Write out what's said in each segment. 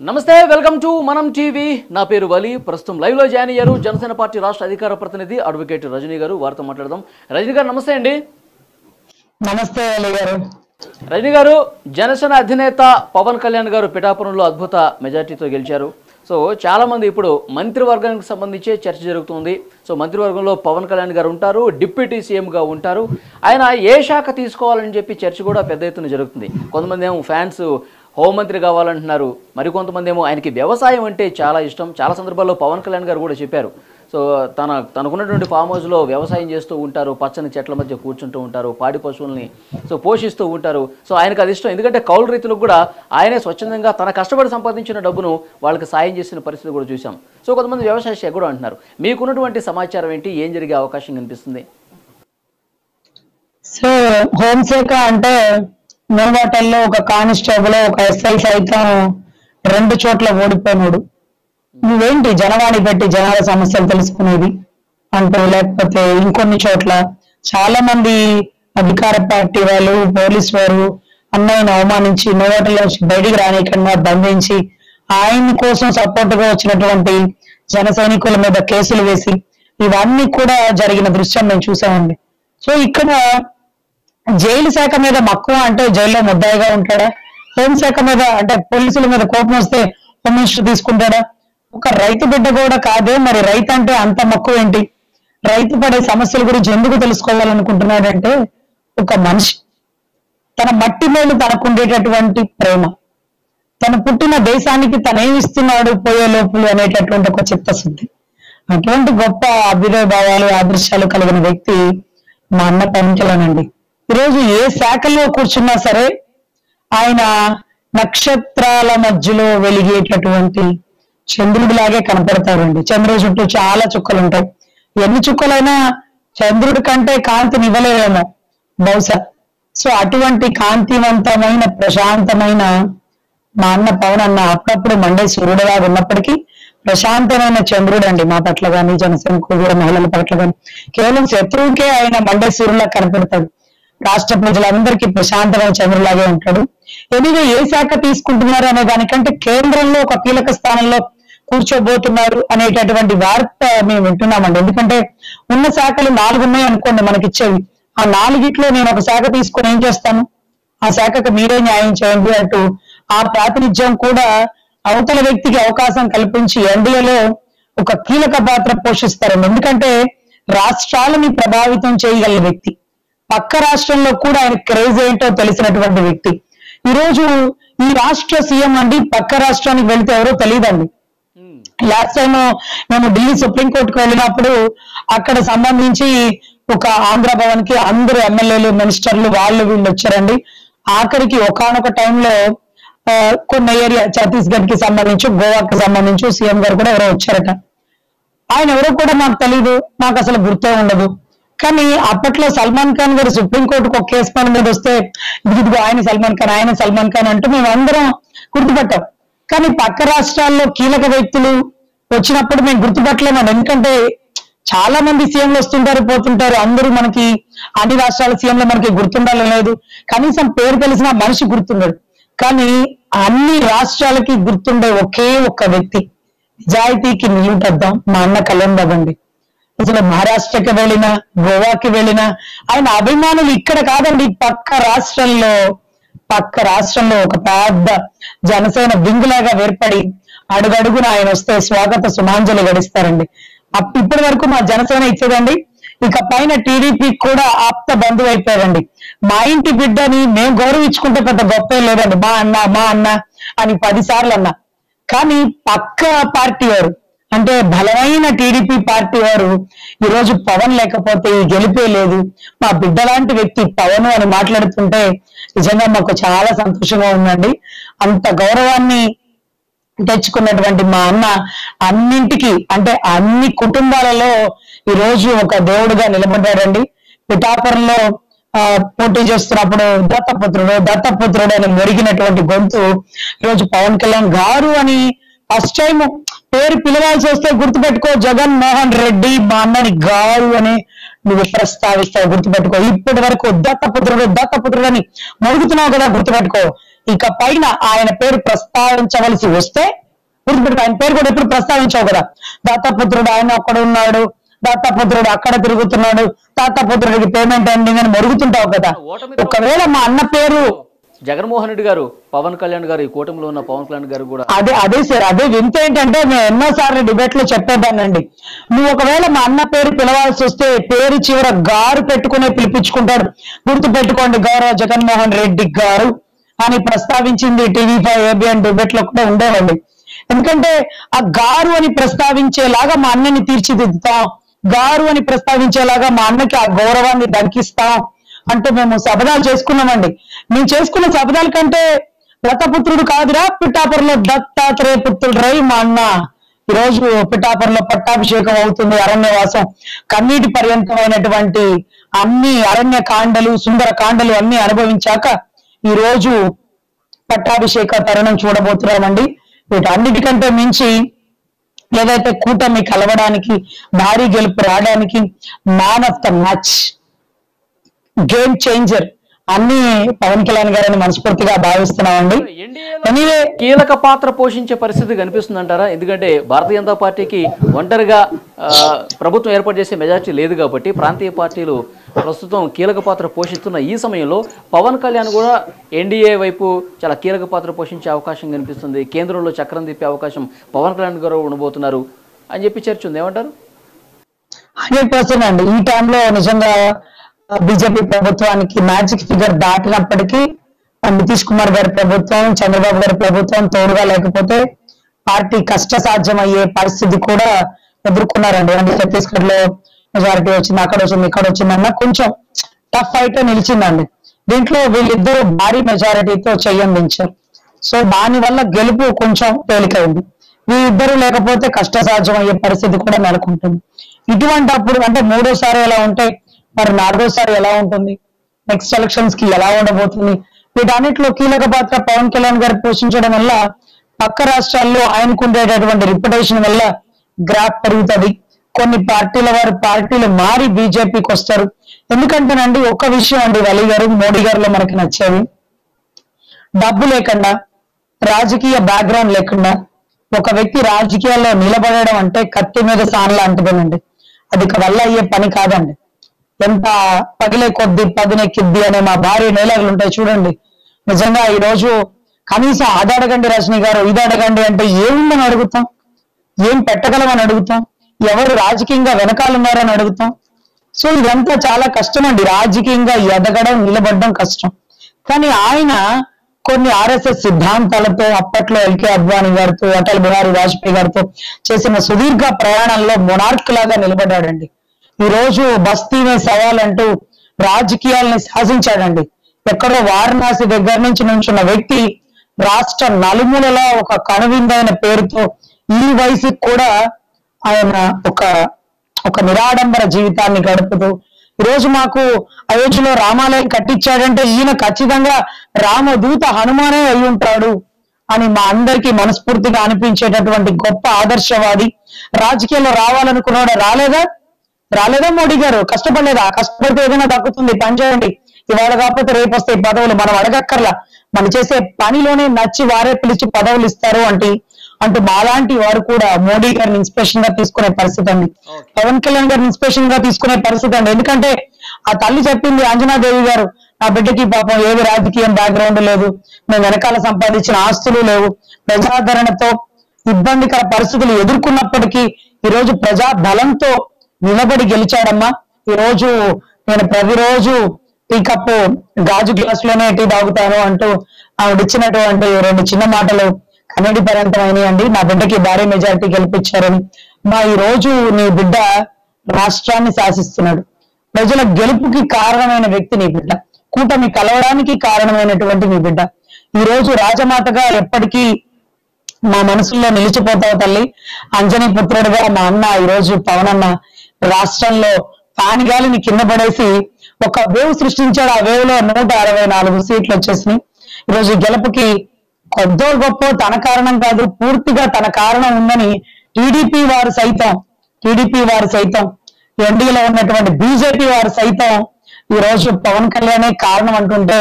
నమస్తే welcome to మనం TV నా పేరు వలి ప్రస్తుతం లైవ్ లో జాయిన్ అయ్యారు జనసేన పార్టీ రాష్ట్ర అధికార ప్రతినిధి అడ్వకేట్ రజనీ గారు వారితో మాట్లాడదాం రజనీ గారు నమస్తే అండి నమస్తే వలి గారు రజనీ గారు జనసేన అధినేత పవన్ కళ్యాణ్ గారు పిఠాపురంలో అద్భుత మెజారిటీతో గెలిచారు సో చాలా మంది ఇప్పుడు మంత్రివర్గానికి సంబంధించి చర్చ జరుగుతుంది సో మంత్రివర్గంలో పవన్ కళ్యాణ్ గారు ఉంటారు డిప్యూటీ సీఎం గా ఉంటారు ఆయన ఏ శాఖ తీసుకోవాలని చెప్పి చర్చ కూడా పెద్ద ఎత్తున జరుగుతుంది కొంతమంది ఏమో ఫ్యాన్స్ హోంమంత్రి కావాలంటున్నారు మరికొంతమంది ఏమో ఆయనకి వ్యవసాయం అంటే చాలా ఇష్టం చాలా సందర్భాల్లో పవన్ కళ్యాణ్ గారు కూడా చెప్పారు సో తనకున్నటువంటి ఫామ్ హౌస్లో వ్యవసాయం చేస్తూ ఉంటారు పచ్చని చెట్ల మధ్య కూర్చుంటూ ఉంటారు పాడి పశువుల్ని సో పోషిస్తూ ఉంటారు సో ఆయనకు అది ఇష్టం ఎందుకంటే కౌలు రైతులకు కూడా ఆయనే స్వచ్ఛందంగా తన కష్టపడి సంపాదించిన డబ్బును వాళ్ళకి సాయం చేసిన పరిస్థితి కూడా చూసాం సో కొంతమంది వ్యవసాయ శాఖ కూడా అంటున్నారు మీకున్నటువంటి సమాచారం ఏంటి ఏం జరిగే అవకాశం కనిపిస్తుంది సో హోంశాఖ అంటే నోవాటల్లో ఒక కానిస్టేబుల్ ఒక ఎస్ఐ సైతం 2 చోట్ల ఓడిపోయినాడు నువ్వేంటి జనవాణి పెట్టి జనాల సమస్యలు తెలుసుకునేది అంటే లేకపోతే ఇంకొన్ని చోట్ల చాలా మంది అధికార పార్టీ వాళ్ళు పోలీసు వారు అన్నయ్యను అవమానించి నోవాటల్లో బయటికి రానికుండా బంధించి ఆయన కోసం సపోర్ట్ గా వచ్చినటువంటి జన సైనికుల మీద కేసులు వేసి ఇవన్నీ కూడా జరిగిన దృశ్యం మేము చూసామండి సో ఇక్కడ జైలు శాఖ మీద మక్కువ అంటే జైల్లో ముద్దాయిగా ఉంటాడా హోంశాఖ మీద అంటే పోలీసుల మీద కోపం వస్తే హోమ్ మినిస్టర్ తీసుకుంటాడా ఒక రైతు బిడ్డ కూడా కాదే మరి రైతు అంటే అంత మక్కువ ఏంటి రైతు పడే సమస్యల గురించి ఎందుకు తెలుసుకోవాలనుకుంటున్నాడంటే ఒక మనిషి తన మట్టి మేలు తనకుండేటటువంటి ప్రేమ తను పుట్టిన దేశానికి తనేమిస్తున్నాడు పోయే లోపులు అనేటటువంటి ఒక చిత్తశుద్ధి అటువంటి గొప్ప అభ్యుదయ భావాలు ఆదర్శాలు కలిగిన వ్యక్తి మా అన్న పవన్ కళ్యాణ్ అండి ఈరోజు ఏ శాఖలో కూర్చున్నా సరే ఆయన నక్షత్రాల మధ్యలో వెలిగేటటువంటి చంద్రుడిలాగే కనపడతారండి చంద్రుడి చుట్టూ చాలా చుక్కలు ఉంటాయి ఎన్ని చుక్కలైనా చంద్రుడి కంటే కాంతిని ఇవ్వలేమేమో బహుశా సో అటువంటి కాంతివంతమైన ప్రశాంతమైన మా అన్న పవన్ అన్న అప్పుడప్పుడు మండే సూర్యుడిలాగా ఉన్నప్పటికీ ప్రశాంతమైన చంద్రుడు అండి మా పట్ల కానీ జనసేనకు కూడా మహిళల పట్ల కానీ కేవలం శత్రువుకే ఆయన మండే సూర్యులా కనపడతాడు రాష్ట్ర ప్రజలందరికీ ప్రశాంతమైన చంద్రులాగే ఉంటాడు ఎనివే ఏ శాఖ తీసుకుంటున్నారు అనే దానికంటే కేంద్రంలో ఒక కీలక స్థానంలో కూర్చోబోతున్నారు అనేటటువంటి వార్త మేము వింటున్నామండి ఎందుకంటే ఉన్న శాఖలు 4 ఉన్నాయి అనుకోండి మనకి ఇచ్చేవి ఆ 4గిట్లో నేను ఒక శాఖ తీసుకొని ఏం చేస్తాను ఆ శాఖకు మీరే న్యాయం చేయండి అంటూ ఆ ప్రాతినిధ్యం కూడా అవతల వ్యక్తికి అవకాశం కల్పించి ఎన్డీఏలో ఒక కీలక పాత్ర పోషిస్తారండి ఎందుకంటే రాష్ట్రాలని ప్రభావితం చేయగల వ్యక్తి పక్క రాష్ట్రంలో కూడా ఆయన క్రేజ్ ఏంటో తెలిసినటువంటి వ్యక్తి ఈరోజు ఈ రాష్ట్ర సీఎం అండి పక్క రాష్ట్రానికి వెళ్తే ఎవరో తెలియదండి లాస్ట్ టైం మేము ఢిల్లీ సుప్రీంకోర్టుకు వెళ్ళినప్పుడు అక్కడ సంబంధించి ఒక ఆంధ్ర భవన్ కి అందరూ ఎమ్మెల్యేలు మినిస్టర్లు వాళ్ళు వీళ్ళు వచ్చారండి ఆఖరికి ఒకానొక టైంలో కొన్ని ఏరియా ఛత్తీస్గఢ్ కి సంబంధించి గోవాకి సంబంధించి సీఎం గారు కూడా ఎవరో వచ్చారట ఆయన ఎవరో కూడా నాకు తెలియదు నాకు అసలు గుర్తే ఉండదు కానీ అప్పట్లో సల్మాన్ ఖాన్ గారు సుప్రీంకోర్టుకు ఒక కేసు పని మీద వస్తే ఇదిగో ఆయన సల్మాన్ ఖాన్ అంటూ మేము అందరం గుర్తుపట్టాం కానీ పక్క రాష్ట్రాల్లో కీలక వ్యక్తులు వచ్చినప్పుడు మేము గుర్తుపట్టలేము ఎందుకంటే చాలా మంది సీఎంలు వస్తుంటారు పోతుంటారు అందరూ మనకి అన్ని రాష్ట్రాల సీఎంలు మనకి గుర్తుండాలి లేదు కనీసం పేరు తెలిసిన మనిషి గుర్తుండడు కానీ అన్ని రాష్ట్రాలకి గుర్తుండే ఒకే ఒక్క వ్యక్తి నిజాయితీకి నిలుటద్దాం మా అన్న కళ్యాణ్ బాబు అండి అసలు మహారాష్ట్రకి వెళ్ళినా గోవాకి వెళ్ళినా ఆయన అభిమానులు ఇక్కడ కాదండి పక్క రాష్ట్రంలో ఒక పెద్ద జనసేన బింగులాగా ఏర్పడి అడుగడుగున ఆయన వస్తే స్వాగత సుమాంజలి గడిస్తారండి ఇప్పటి వరకు మా జనసేన ఇచ్చేదండి ఇక పైన టీడీపీ కూడా ఆప్త బంధువు అయిపోయారండి మా ఇంటి బిడ్డని మేము గౌరవించుకుంటే పెద్ద గొప్ప లేదండి మా అన్న అని 10 సార్లు అన్నా కానీ పక్క పార్టీ వారు అంటే బలమైన టీడీపీ పార్టీ వారు ఈరోజు పవన్ లేకపోతే ఈ గెలిపే లేదు మా బిడ్డ లాంటి వ్యక్తి పవన్ అని మాట్లాడుతుంటే నిజంగా మాకు చాలా సంతోషంగా ఉందండి అంత గౌరవాన్ని తెచ్చుకున్నటువంటి మా అన్న అన్నింటికి అంటే అన్ని కుటుంబాలలో ఈ రోజు ఒక దేవుడుగా నిలబడ్డాడండి పిఠాపురంలో పోటీ చేస్తున్నప్పుడు దత్తపుత్రుడు అని మెరిగినటువంటి గొంతు ఈరోజు పవన్ కళ్యాణ్ గారు అని ఫస్ట్ టైం పేరు పిలవాల్సి వస్తే గుర్తుపెట్టుకో జగన్మోహన్ రెడ్డి మా అన్నని గారు అని నువ్వు ప్రస్తావిస్తావు గుర్తుపెట్టుకో ఇప్పటి వరకు దత్తపుత్రుడు అని మొరుగుతున్నావు కదా గుర్తుపెట్టుకో ఇక పైన ఆయన పేరు ప్రస్తావించవలసి వస్తే గుర్తుపెట్టు, ఆయన పేరు కూడా ఎప్పుడు ప్రస్తావించావు కదా. దత్తపుత్రుడు ఆయన ఒక్కడ ఉన్నాడు, దత్తపుత్రుడు అక్కడ తిరుగుతున్నాడు, దత్తపుత్రుడికి పేమెంట్ ఎండింగ్ అని మరుగుతుంటావు కదా. ఒకవేళ మా అన్న పేరు జగన్మోహన్ రెడ్డి గారు, పవన్ కళ్యాణ్ గారు, ఈ కూటమిలో ఉన్న పవన్ కళ్యాణ్ గారు కూడా అదే సార్, అదే వింత ఏంటంటే నేను ఎన్నోసార్లు డిబేట్ లో చెప్పేదానండి, నువ్వు ఒకవేళ మా అన్న పేరు పిలవాల్సి వస్తే పేరు చివర గారు పెట్టుకునే పిలిపించుకుంటాడు. గుర్తు పెట్టుకోండి, గౌరవ జగన్మోహన్ రెడ్డి గారు అని ప్రస్తావించింది టీవీ5 ఏబిఎన్ డిబేట్ లో కూడా ఉండేవాళ్ళు. ఎందుకంటే ఆ గారు అని ప్రస్తావించేలాగా మా అన్నని తీర్చిదిద్దుతాం, గారు అని ప్రస్తావించేలాగా మా అన్నకి ఆ గౌరవాన్ని దక్కిస్తాం అంటూ మేము శపథాలు చేసుకున్నామండి. మేము చేసుకున్న శపథాల కంటే దత్తపుత్రుడు కాదురా, పిఠాపురంలో దత్తాత్రేయ పుత్రుడు రై మా అన్న ఈరోజు పిఠాపురంలో పట్టాభిషేకం అవుతుంది. అరణ్యవాసం కన్నీటి పర్యంతమైనటువంటి అన్ని అరణ్య కాండలు, సుందర కాండలు అన్ని అనుభవించాక ఈ రోజు పట్టాభిషేక తరుణం చూడబోతున్నామండి. వీటన్నిటికంటే మించి ఏదైతే కూటమి కలవడానికి, భారీ గెలుపు రావడానికి man of the match, game changer అన్ని పవన్ కళ్యాణ్ గారని మనస్ఫూర్తిగా భావిస్తున్నామండి. ఎనీవే కీలక పాత్ర పోషించే పరిస్థితి కనిపిస్తుంది అంటారా? ఎందుకంటే భారతీయ జనతా పార్టీకి ఒంటరిగా ప్రభుత్వం ఏర్పాటు చేసే మెజార్టీ లేదు కాబట్టి ప్రాంతీయ పార్టీలు ప్రస్తుతం కీలక పాత్ర పోషిస్తున్న ఈ సమయంలో పవన్ కళ్యాణ్ కూడా ఎన్డీఏ వైపు చాలా కీలక పాత్ర పోషించే అవకాశం కనిపిస్తుంది. కేంద్రంలో చక్రం తిప్పే అవకాశం పవన్ కళ్యాణ్ గారు ఉండబోతున్నారు అని చెప్పి చర్చ ఉంది. ఏమంటారు? 100% అండి. ఈ టైంలో నిజంగా బీజేపీ ప్రభుత్వానికి మ్యాజిక్ ఫిగర్ దాటినప్పటికీ నితీష్ కుమార్ గారి ప్రభుత్వం, చంద్రబాబు గారి ప్రభుత్వం తోడుగా లేకపోతే పార్టీ కష్టసాధ్యమయ్యే పరిస్థితి కూడా ఎదుర్కొన్నారండి. అంటే ఛత్తీస్గఢ్ లో మెజారిటీ వచ్చింది, అక్కడ వచ్చింది, ఇక్కడ వచ్చిందన్న కొంచెం టఫ్ ఫైట్ నిలిచిందండి. దీంట్లో వీళ్ళిద్దరూ భారీ మెజారిటీతో చెయ్యందించారు. సో దాని వల్ల గెలుపు కొంచెం తేలికైంది. వీళ్ళిద్దరూ లేకపోతే కష్టసాధ్యం అయ్యే పరిస్థితి కూడా నెలకొంటుంది. ఇటువంటి అప్పుడు అంటే మూడోసారి ఎలా ఉంటే మరి నాలుగోసారి ఎలా ఉంటుంది, నెక్స్ట్ ఎలక్షన్స్ కి ఎలా ఉండబోతుంది, వీటన్నిటిలో కీలక పాత్ర పవన్ కళ్యాణ్ గారు పోషించడం వల్ల పక్క రాష్ట్రాల్లో ఆయనకు ఉండేటటువంటి రిప్యుటేషన్ వల్ల గ్రాఫ్ పెరుగుతుంది. కొన్ని పార్టీల వారు పార్టీలు మారి బీజేపీకి వస్తారు. ఎందుకంటేనండి ఒక విషయం అండి, అలీ గారు మోడీ గారిలో మనకి నచ్చేది, డబ్బు లేకుండా రాజకీయ బ్యాక్గ్రౌండ్ లేకుండా ఒక వ్యక్తి రాజకీయాల్లో నిలబడడం అంటే కత్తి మీద సాన్ లాంటిదేనండి. అది వల్ల అయ్యే పని కాదండి. ఎంత పగిలే కొద్ది పదునెక్కిద్ది అనే మా భార్య డైలాగులు ఉంటాయి చూడండి. నిజంగా ఈ రోజు కనీసం అది అడగండి రజనీ గారు, ఇది అడగండి అంటే ఏముందని అడుగుతాం, ఏం పెట్టగలమని అడుగుతాం, ఎవరు రాజకీయంగా వెనకాలన్నారని అడుగుతాం. సో ఇదంతా చాలా కష్టం అండి, రాజకీయంగా ఎదగడం నిలబడడం కష్టం. కానీ ఆయన కొన్ని ఆర్ఎస్ఎస్ సిద్ధాంతాలతో అప్పట్లో ఎల్కే అద్వానీ గారితో, అటల్ బిహారీ వాజ్పేయి గారితో చేసిన సుదీర్ఘ ప్రయాణంలో మొనార్క్ లాగా నిలబడ్డాడండి. ఈ రోజు బస్తీనే సవాల్ అంటూ రాజకీయాలని శాసించాడండి. ఎక్కడో వారణాసి దగ్గర నుంచి నుంచున్న వ్యక్తి రాష్ట్ర నలుమూలలా ఒక కనువిందైన పేరుతో ఈ వయసుకి కూడా ఆయన ఒక నిరాడంబర జీవితాన్ని గడుపుతూ ఈరోజు మాకు అయోధ్యలో రామాలయం కట్టించాడంటే ఈయన ఖచ్చితంగా రామదూత హనుమానే అయి ఉంటాడు అని మా అందరికీ మనస్ఫూర్తిగా అనిపించేటటువంటి గొప్ప ఆదర్శవాది. రాజకీయాల్లో రావాలనుకున్నాడు, రాలేదా మోడీ గారు? కష్టపడలేదా? కష్టపడితే ఏదైనా దక్కుతుంది, పని చేయండి. ఇవాళ కాకపోతే రేపు వస్తాయి పదవులు, మనం అడగక్కర్లా, మనం చేసే పనిలోనే నచ్చి వారే పిలిచి పదవులు ఇస్తారు అంటూ మాలాంటి వారు కూడా మోడీ గారిని ఇన్స్పిరేషన్ గా తీసుకునే పరిస్థితి అండి, పవన్ కళ్యాణ్ గారిని ఇన్స్పిరేషన్ గా తీసుకునే పరిస్థితి అండి. ఎందుకంటే ఆ తల్లి చెప్పింది, అంజనాదేవి గారు, నా బిడ్డకి పాపం ఏది రాజకీయం బ్యాక్గ్రౌండ్ లేదు, మేము వెనకాల సంపాదించిన ఆస్తులు లేవు, ప్రజాదరణతో ఇబ్బందికర పరిస్థితులు ఎదుర్కొన్నప్పటికీ ఈరోజు ప్రజా బలంతో నిలబడి గెలిచాడమ్మా. ఈ రోజు నేను ప్రతిరోజు టీ కప్పు గాజు గ్లాస్ లోనే టీ తాగుతాను అంటూ ఆవిడిచ్చినటువంటి 2 చిన్న మాటలు కన్నడి పర్యంతమైనయండి. నా బిడ్డకి భారీ మెజారిటీ గెలిపించారని. ఈ రోజు నీ బిడ్డ రాష్ట్రాన్ని శాసిస్తున్నాడు. ప్రజల గెలుపుకి కారణమైన వ్యక్తి నీ బిడ్డ, కూటమి కలవడానికి కారణమైనటువంటి నీ బిడ్డ ఈ రోజు రాజమాతగా ఎప్పటికీ మా మనసుల్లో నిలిచిపోతావు తల్లి. అంజనీ పుత్రుడుగా మా అన్న ఈ రోజు పవన్ అన్న రాష్ట్రంలో ఫ్యాన్ గాలిని కింద పడేసి ఒక వేవ్ సృష్టించాడు. ఆ వేవ్ లో 164 సీట్లు వచ్చేసినాయి. ఈరోజు గెలుపుకి కొద్దో గొప్ప తన కారణం కాదు, పూర్తిగా తన కారణం ఉందని టీడీపీ వారు సైతం ఎన్డీఏలో ఉన్నటువంటి బీజేపీ వారు సైతం ఈ రోజు పవన్ కళ్యాణే కారణం అంటుంటే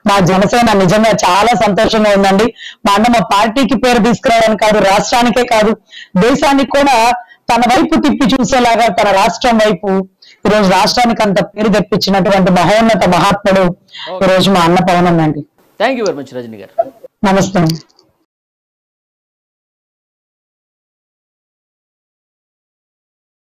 మా జనసేన నిజంగా చాలా సంతోషంగా ఉందండి. మా అన్న మా పార్టీకి పేరు తీసుకురావడానికి కాదు, రాష్ట్రానికే కాదు, దేశానికి కూడా తన వైపు తిప్పి చూసేలాగా తన రాష్ట్రం వైపు ఈరోజు రాష్ట్రానికి అంత పేరు తెప్పించినటువంటి మహోన్నత మహాత్ముడు ఈరోజు మా అన్న పవన్ అండి. Thank you very much Rajani గారు. నమస్తే.